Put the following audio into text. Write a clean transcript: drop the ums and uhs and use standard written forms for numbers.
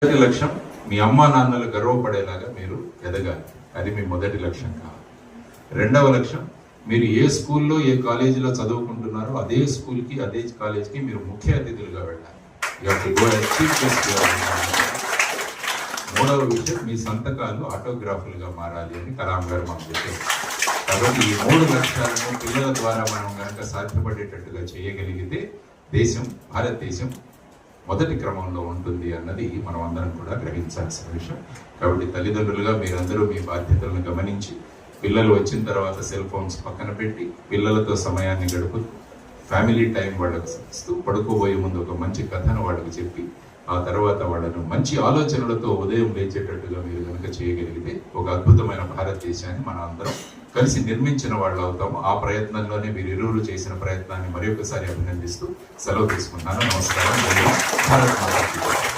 మొదటి లక్ష్యం మీ అమ్మా నాన్నలు గర్వపడేలాగా మీరు ఎదగాలి. అది మీ మొదటి లక్ష్యం కావాలి. రెండవ లక్ష్యం, మీరు ఏ స్కూల్లో ఏ కాలేజీలో చదువుకుంటున్నారో అదే స్కూల్కి అదే కాలేజ్కి మీరు ముఖ్య అతిథులుగా వెళ్ళాలి. మూడవ విషయం, మీ సంతకాలు ఆటోగ్రాఫులుగా మారాలి అని కలాం గారు మాకు చెప్పారు. కాబట్టి ఈ 3 లక్ష్యాలను పిల్లల ద్వారా మనం కనుక సాధ్యపడేటట్టుగా చేయగలిగితే భారతదేశం మొదటి క్రమంలో ఉంటుంది అన్నది మనం అందరం కూడా గ్రహించాల్సిన విషయం. కాబట్టి తల్లిదండ్రులుగా మీరందరూ మీ బాధ్యతలను గమనించి పిల్లలు వచ్చిన తర్వాత సెల్ ఫోన్స్ పక్కన పెట్టి పిల్లలతో సమయాన్ని గడుపుతూ ఫ్యామిలీ టైం వాళ్ళకు ఇస్తూ పడుకోబోయే ముందు ఒక మంచి కథను వాళ్ళకి చెప్పి ఆ తర్వాత వాళ్ళను మంచి ఆలోచనలతో ఉదయం లేచేటట్టుగా మీరు కనుక చేయగలిగితే ఒక అద్భుతమైన భారతదేశాన్ని మనం అందరం కలిసి నిర్మించిన వాళ్ళు అవుతాము. ఆ ప్రయత్నంలోనే మీరు ఇరువురు చేసిన ప్రయత్నాన్ని మరొకసారి అభినందిస్తూ సెలవు తీసుకుంటున్నాను. నమస్కారం. భారత్ మాతా కీ జై.